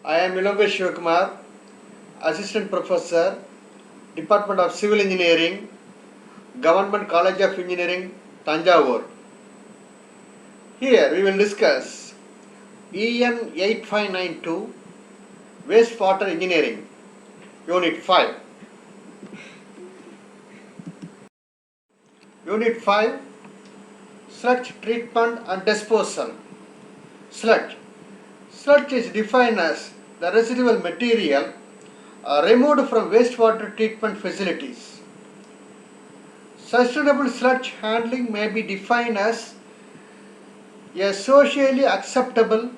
I am Milonga Shivakumar, Assistant Professor, Department of Civil Engineering, Government College of Engineering, Tanjavur. Here we will discuss EN 8592 Wastewater Engineering, Unit 5. Unit 5 Sludge Treatment and Disposal. Sludge. Sludge is defined as the residual material removed from wastewater treatment facilities. Sustainable sludge handling may be defined as a socially acceptable,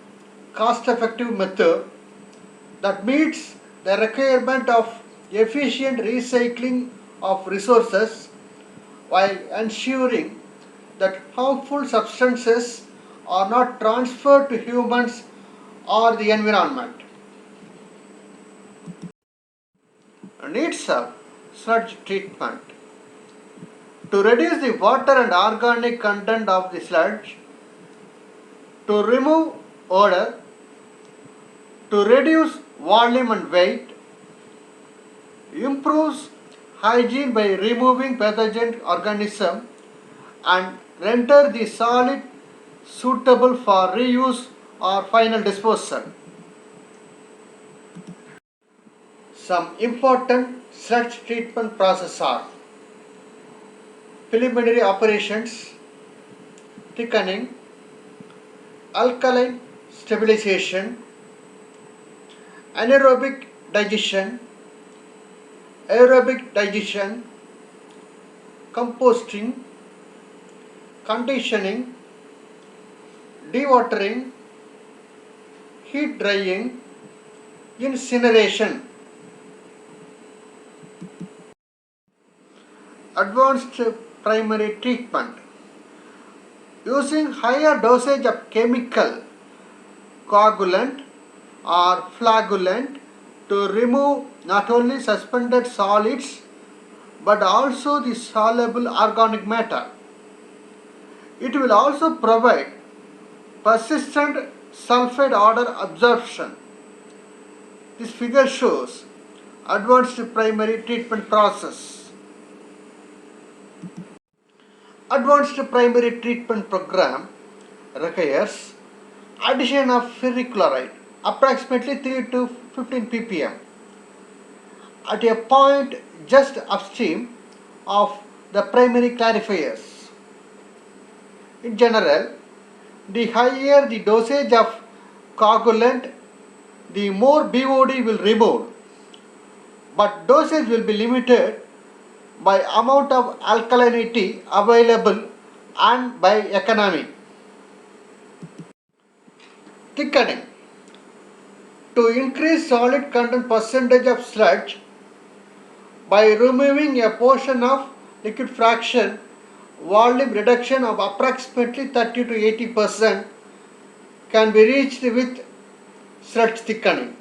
cost-effective method that meets the requirement of efficient recycling of resources while ensuring that harmful substances are not transferred to humans or the environment. Needs of sludge treatment. To reduce the water and organic content of the sludge, to remove odor, to reduce volume and weight, improves hygiene by removing pathogen organism and render the solid suitable for reuse or final disposal. Some important sludge treatment processes are preliminary operations, thickening, alkaline stabilization, anaerobic digestion, aerobic digestion, composting, conditioning, dewatering, heat drying, incineration. Advanced primary treatment. Using higher dosage of chemical, coagulant or flagullant to remove not only suspended solids but also the soluble organic matter. It will also provide persistent sulfide odor absorption. This figure shows advanced primary treatment process. Advanced primary treatment program requires addition of ferric chloride approximately 3 to 15 ppm at a point just upstream of the primary clarifiers. In general, the higher the dosage of coagulant, the more BOD will remove, but dosage will be limited by amount of alkalinity available and by economy. Thickening. To increase solid content percentage of sludge by removing a portion of liquid fraction, volume reduction of approximately 30 to 80% can be reached with sludge thickening.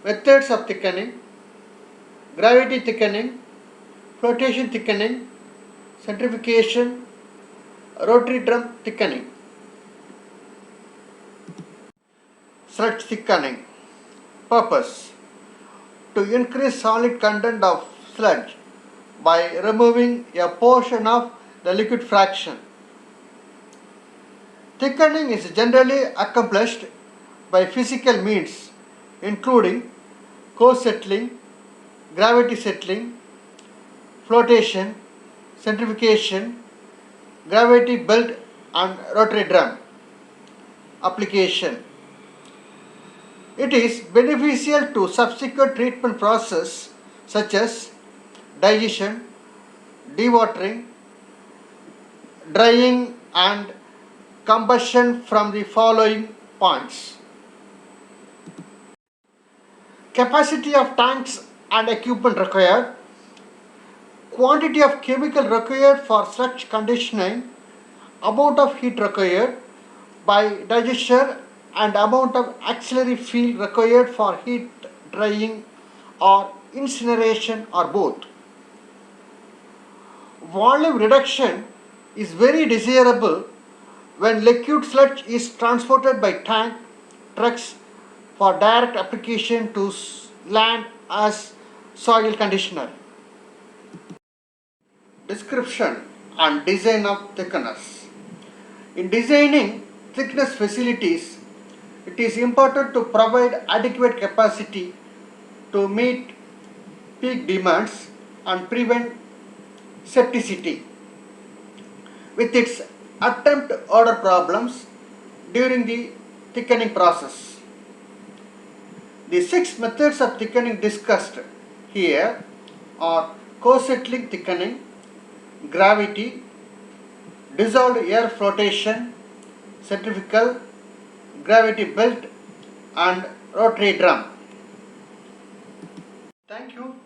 Methods of thickening: gravity thickening, flotation thickening, centrifugation, rotary drum thickening. Sludge thickening. Purpose: to increase solid content of sludge by removing a portion of the liquid fraction. Thickening is generally accomplished by physical means including co-settling, gravity settling, flotation, centrifugation, gravity belt and rotary drum. Application: it is beneficial to subsequent treatment process such as digestion, dewatering, drying and combustion from the following points. Capacity of tanks and equipment required, quantity of chemical required for sludge conditioning, amount of heat required by digester and amount of auxiliary fuel required for heat drying or incineration or both. Volume reduction is very desirable when liquid sludge is transported by tank, trucks for direct application to land as soil conditioner. Description and design of thickeners. In designing thickness facilities, it is important to provide adequate capacity to meet peak demands and prevent septicity with its attempt order problems during the thickening process. The 6 methods of thickening discussed here are co-settling thickening, gravity, dissolved air flotation, centrifugal, gravity belt and rotary drum. Thank you.